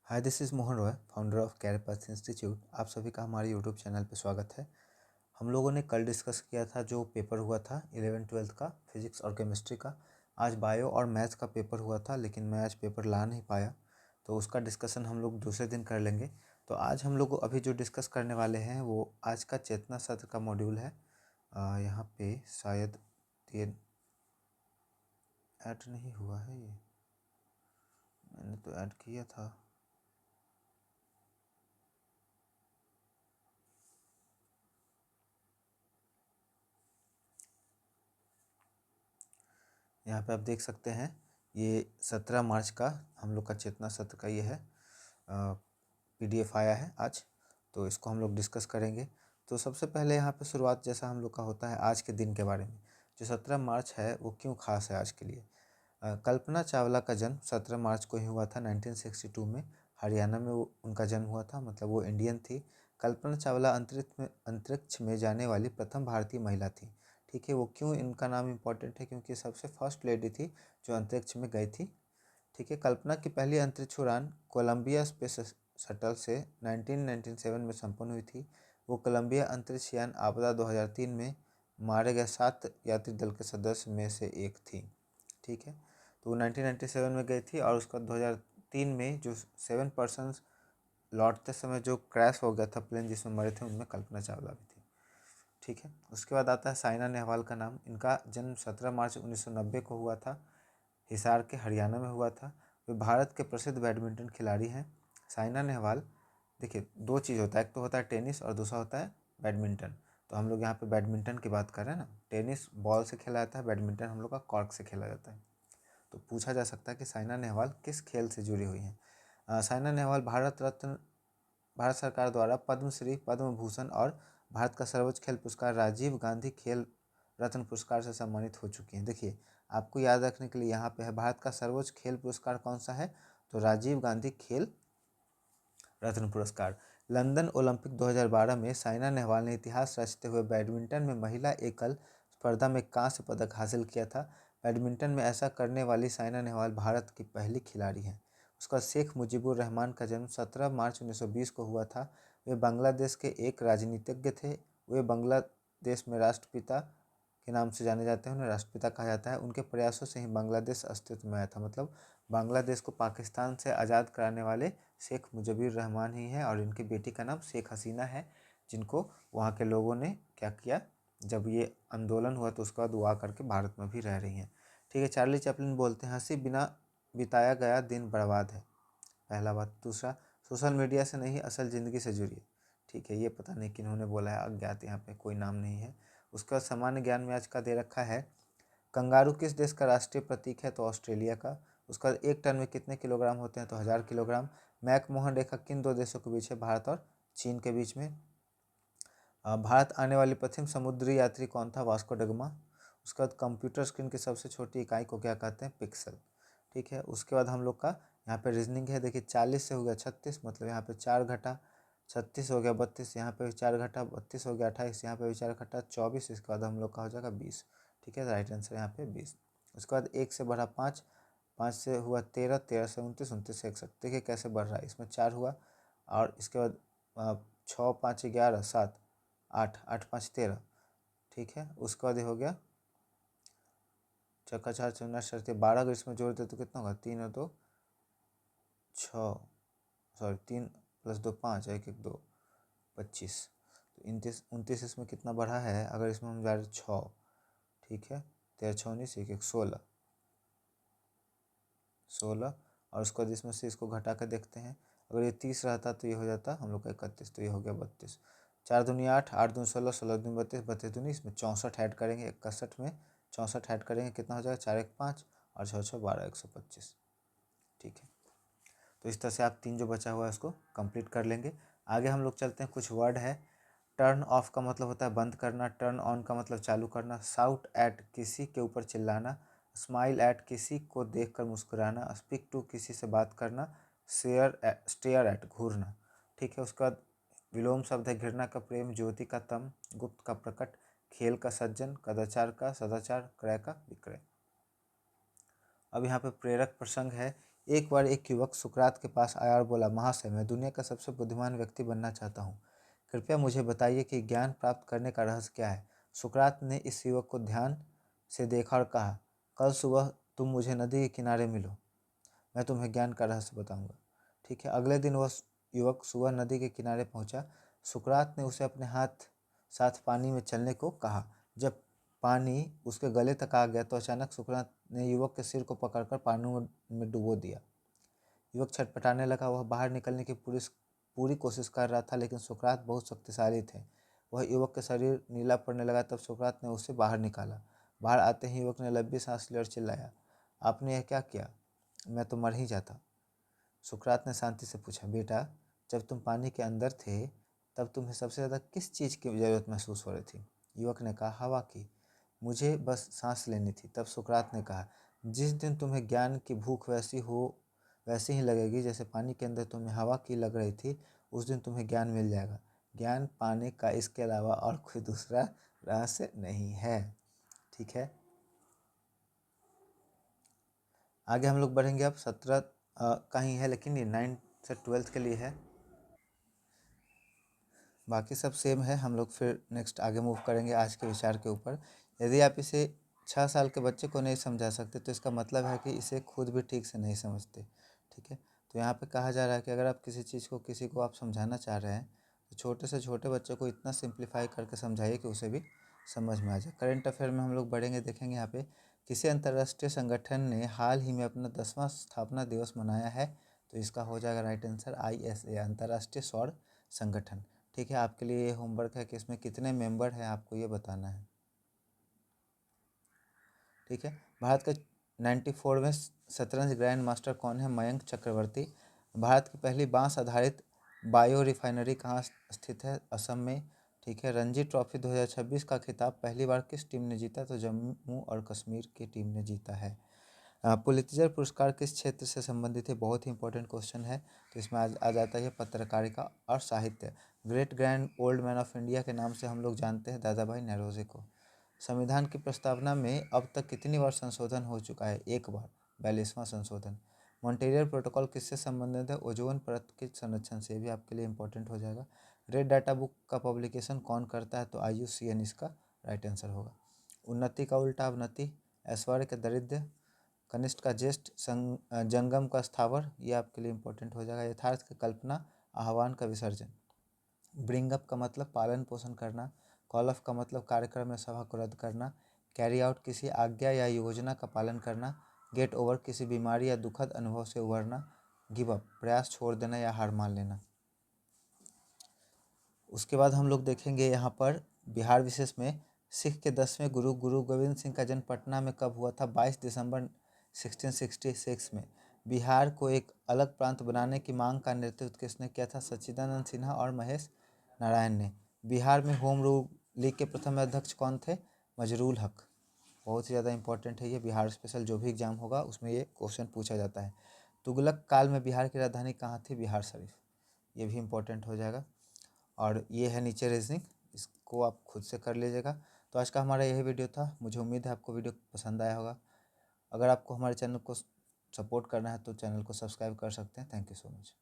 Hi, this is Mohan Roy, founder of career path institute. आप सभी का हमारे यूट्यूब चैनल पर स्वागत है। हम लोगों ने कल डिस्कस किया था जो पेपर हुआ था 11th-12th का फिजिक्स और केमिस्ट्री का। आज बायो और मैथ्स का पेपर हुआ था, लेकिन मैं आज पेपर ला नहीं पाया, तो उसका डिस्कशन हम लोग दूसरे दिन कर लेंगे। तो आज हम लोग अभी जो डिस्कस करने वाले हैं वो आज का चेतना सत्र का मॉड्यूल है। यहाँ पे शायद ये ऐड नहीं हुआ है, ये मैंने तो ऐड किया था। यहाँ पे आप देख सकते हैं, ये 17 मार्च का हम लोग का चेतना सत्र का ये है, PDF आया है आज, तो इसको हम लोग डिस्कस करेंगे। तो सबसे पहले यहाँ पे शुरुआत जैसा हम लोग का होता है आज के दिन के बारे में। जो 17 मार्च है वो क्यों खास है आज के लिए। कल्पना चावला का जन्म 17 मार्च को ही हुआ था 1962 में। हरियाणा में वो उनका जन्म हुआ था, मतलब वो इंडियन थी। कल्पना चावला अंतरिक्ष में जाने वाली प्रथम भारतीय महिला थी। ठीक है, वो क्यों इनका नाम इम्पोर्टेंट है, क्योंकि सबसे फर्स्ट लेडी थी जो अंतरिक्ष में गई थी। ठीक है, कल्पना की पहली अंतरिक्ष उड़ान कोलंबिया स्पेस शटल से 1997 में संपन्न हुई थी। वो कोलंबिया अंतरिक्ष यान आपदा 2003 में मारे गए 7 यात्री दल के सदस्य में से एक थी। ठीक है, तो वो 1997 में गई थी, और उसका 2003 में जो 7 पर्सन्स लौटते समय जो क्रैश हो गया था प्लेन जिसमें मरे थे, उनमें कल्पना चावला भी थी। ठीक है, उसके बाद आता है साइना नेहवाल का नाम। इनका जन्म 17 मार्च 1990 को हुआ था। हिसार के हरियाणा में हुआ था। वे भारत के प्रसिद्ध बैडमिंटन खिलाड़ी हैं। साइना नेहवाल, देखिए दो चीज़ होता है, एक तो होता है टेनिस और दूसरा होता है बैडमिंटन। तो हम लोग यहाँ पे बैडमिंटन की बात कर रहे हैं ना। टेनिस बॉल से खेला जाता है, बैडमिंटन हम लोग का कॉर्क से खेला जाता है। तो पूछा जा सकता है कि साइना नेहवाल किस खेल से जुड़ी हुई हैं। साइना नेहवाल भारत सरकार द्वारा पद्मश्री, पद्म भूषण और भारत का सर्वोच्च खेल पुरस्कार राजीव गांधी खेल रत्न पुरस्कार से सम्मानित हो चुकी हैं। देखिए, आपको याद रखने के लिए यहाँ पे है, भारत का सर्वोच्च खेल पुरस्कार कौन सा है, तो राजीव गांधी खेल रत्न पुरस्कार। लंदन ओलंपिक 2012 में साइना नेहवाल ने इतिहास रचते हुए बैडमिंटन में महिला एकल स्पर्धा में कांस्य पदक हासिल किया था। बैडमिंटन में ऐसा करने वाली साइना नेहवाल भारत की पहली खिलाड़ी हैं। उसका शेख मुजीबुर रहमान का जन्म 17 मार्च 1920 को हुआ था। वे बांग्लादेश के एक राजनीतिज्ञ थे। वे बांग्लादेश में राष्ट्रपिता के नाम से जाने जाते हैं, उन्हें राष्ट्रपिता कहा जाता है। उनके प्रयासों से ही बांग्लादेश अस्तित्व में आया था, मतलब बांग्लादेश को पाकिस्तान से आज़ाद कराने वाले शेख मुजीबुर रहमान ही हैं। और इनकी बेटी का नाम शेख हसीना है, जिनको वहाँ के लोगों ने क्या किया, जब ये आंदोलन हुआ तो उसके बाद वो आकर के भारत में भी रह रही हैं। ठीक है, चार्ली चैपलिन बोलते हैं, हंसी बिना बिताया गया दिन बर्बाद है, पहला बात। दूसरा, सोशल मीडिया से नहीं असल ज़िंदगी से जुड़िए। ठीक है, ये पता नहीं किन्होंने बोला है, अज्ञात, यहाँ पे कोई नाम नहीं है। उसके बाद सामान्य ज्ञान में आज का दे रखा है, कंगारू किस देश का राष्ट्रीय प्रतीक है, तो ऑस्ट्रेलिया का। उसका एक टन में कितने किलोग्राम होते हैं, तो 1000 किलोग्राम। मैकमोहन रेखा किन दो देशों के बीच है, भारत और चीन के बीच में। भारत आने वाली प्रथम समुद्री यात्री कौन था, वास्को डगमा। उसके बाद कंप्यूटर स्क्रीन की सबसे छोटी इकाई को क्या कहते हैं, पिक्सल। ठीक है, उसके बाद हम लोग का यहाँ पे रीजनिंग है। देखिए, 40 से हो गया 36, मतलब यहाँ पे 4 घटा 36 हो गया 32, यहाँ पे 4 घटा 32 हो गया 28, यहाँ पे भी 4 घटा 24, इसके बाद हम लोग का हो जाएगा 20। ठीक है, राइट आंसर यहाँ पे 20। उसके बाद 1 से बढ़ा 5, 5 से हुआ 13, 13 से 29, 29 से 61। देखिए कैसे बढ़ रहा है, इसमें 4 हुआ, और इसके बाद 6, 5, 11, 7, 8, 8, 5, 13। ठीक है, उसके बाद ये हो गया चक्का 4 चौना 12, अगर इसमें जोड़ दे तो कितना होगा, 3 और 2 6, सॉरी 3 + 2 5, 1 1 2 25, तो 29 29 इसमें कितना बढ़ा है, अगर इसमें हम जा रहे 6। ठीक है, 13 6 19 1 1 16, 16, और उसके बाद इसमें से इसको घटा कर देखते हैं। अगर ये 30 रहता तो ये हो जाता हम लोग का 31, तो ये हो गया 32। 4 दूनी 8, 8 दूनी 16, 16 दूनी 32, 32 दूनी इसमें 64 ऐड करेंगे, 61 में 64 ऐड करेंगे, कितना हो जाएगा, 4 1 5 और 6 6 12, 125। ठीक है, तो इस तरह से आप 3 जो बचा हुआ है उसको कंप्लीट कर लेंगे। आगे हम लोग चलते हैं, कुछ वर्ड है। टर्न ऑफ का मतलब होता है बंद करना, टर्न ऑन का मतलब चालू करना, शाउट एट किसी के ऊपर चिल्लाना, स्माइल एट किसी को देखकर मुस्कुराना, स्पीक टू किसी से बात करना, स्टेयर एट घूरना। ठीक है, उसके बाद विलोम शब्द है, घृणा का प्रेम, ज्योति का तम, गुप्त का प्रकट, खेल का सज्जन, कदाचार का सदाचार, क्रय का विक्रय। अब यहाँ पे प्रेरक प्रसंग है, एक बार एक युवक सुकरात के पास आया और बोला, महाशय, मैं दुनिया का सबसे बुद्धिमान व्यक्ति बनना चाहता हूँ। कृपया मुझे बताइए कि ज्ञान प्राप्त करने का रहस्य क्या है। सुकरात ने इस युवक को ध्यान से देखा और कहा, कल सुबह तुम मुझे नदी के किनारे मिलो, मैं तुम्हें ज्ञान का रहस्य बताऊंगा। ठीक है। अगले दिन वह युवक सुबह नदी के किनारे पहुंचा। सुकरात ने उसे अपने साथ पानी में चलने को कहा। जब पानी उसके गले तक आ गया तो अचानक सुकरात ने युवक के सिर को पकड़कर पानी में डुबो दिया। युवक छटपटाने लगा। वह बाहर निकलने की पूरी कोशिश कर रहा था, लेकिन सुकरात बहुत शक्तिशाली थे। वह युवक के शरीर नीला पड़ने लगा। तब सुकरात ने उसे बाहर निकाला। बाहर आते ही युवक ने लंबी सांस ली और चिल्लाया, आपने यह क्या किया? मैं तो मर ही जाता। सुकरात ने शांति से पूछा, बेटा, जब तुम पानी के अंदर थे तब तुम्हें सबसे ज़्यादा किस चीज़ की ज़रूरत महसूस हो रही थी? युवक ने कहा, हवा की। मुझे बस सांस लेनी थी। तब सुकरात ने कहा, जिस दिन तुम्हें ज्ञान की भूख वैसी ही लगेगी जैसे पानी के अंदर तुम्हें हवा की लग रही थी, उस दिन तुम्हें ज्ञान मिल जाएगा। ज्ञान पाने का इसके अलावा और कोई दूसरा रहस्य नहीं है। ठीक है। आगे हम लोग बढ़ेंगे। अब 17 का ही है, लेकिन ये 9 से 12 के लिए है। बाकी सब सेम है। हम लोग फिर नेक्स्ट आगे मूव करेंगे आज के विचार के ऊपर। यदि आप इसे 6 साल के बच्चे को नहीं समझा सकते तो इसका मतलब है कि इसे खुद भी ठीक से नहीं समझते। ठीक है। तो यहाँ पे कहा जा रहा है कि अगर आप किसी चीज़ को किसी को आप समझाना चाह रहे हैं तो छोटे से छोटे बच्चे को इतना सिंप्लीफाई करके समझाइए कि उसे भी समझ में आ जाए। करंट अफेयर में हम लोग बढ़ेंगे, देखेंगे यहाँ पे किसी अंतर्राष्ट्रीय संगठन ने हाल ही में अपना 10वां स्थापना दिवस मनाया है। तो इसका हो जाएगा राइट आंसर ISA, अंतर्राष्ट्रीय सौर संगठन। ठीक है। आपके लिए ये होमवर्क है कि इसमें कितने मेंबर हैं आपको ये बताना है। ठीक है। भारत का 94वें शतरंज ग्रैंड मास्टर कौन है? मयंक चक्रवर्ती। भारत की पहली बांस आधारित बायो रिफाइनरी कहाँ स्थित है? असम में। ठीक है। रणजी ट्रॉफी 2026 का खिताब पहली बार किस टीम ने जीता? तो जम्मू और कश्मीर की टीम ने जीता है। पुलित्जर पुरस्कार किस क्षेत्र से संबंधित है? बहुत ही इंपॉर्टेंट क्वेश्चन है। तो इसमें आ जाता है पत्रकारिता और साहित्य। Great grand old man of India के नाम से हम लोग जानते हैं दादा भाई नौरोजी को। संविधान की प्रस्तावना में अब तक कितनी बार संशोधन हो चुका है? एक बार, 42वां संशोधन। मॉन्ट्रियल प्रोटोकॉल किससे संबंधित है? ओजोन परत के संरक्षण से। भी आपके लिए इंपॉर्टेंट हो जाएगा। रेड डाटा बुक का पब्लिकेशन कौन करता है? तो IUCN इसका राइट आंसर होगा। उन्नति का उल्टा अवनति। ऐश्वर्य का दरिद्र। कनिष्ठ का ज्येष्ठ। जंगम का स्थावर। ये आपके लिए इंपॉर्टेंट हो जाएगा। यथार्थ का कल्पना। आह्वान का विसर्जन। ब्रिंग अप का मतलब पालन पोषण करना। कॉल ऑफ का मतलब कार्यक्रम या सभा को रद्द करना। कैरी आउट किसी आज्ञा या योजना का पालन करना। गेट ओवर किसी बीमारी या दुखद अनुभव से उभरना। गिव अप प्रयास छोड़ देना या हार मान लेना। उसके बाद हम लोग देखेंगे यहाँ पर बिहार विशेष में सिख के 10वें गुरु गुरु गोविंद सिंह का जन्म पटना में कब हुआ था? 22 दिसंबर 1666 में। बिहार को एक अलग प्रांत बनाने की मांग का नेतृत्व किसने किया था? सच्चिदानंद सिन्हा और महेश नारायण ने। बिहार में होम रूल लीग के प्रथम अध्यक्ष कौन थे? मजरूल हक। बहुत ही ज़्यादा इंपॉर्टेंट है ये। बिहार स्पेशल जो भी एग्जाम होगा उसमें ये क्वेश्चन पूछा जाता है। तुगलक काल में बिहार की राजधानी कहाँ थी? बिहार शरीफ। ये भी इंपॉर्टेंट हो जाएगा। और ये है नीचे रीजनिंग, इसको आप खुद से कर लीजिएगा। तो आज का हमारा यही वीडियो था। मुझे उम्मीद है आपको वीडियो पसंद आया होगा। अगर आपको हमारे चैनल को सपोर्ट करना है तो चैनल को सब्सक्राइब कर सकते हैं। Thank you so much.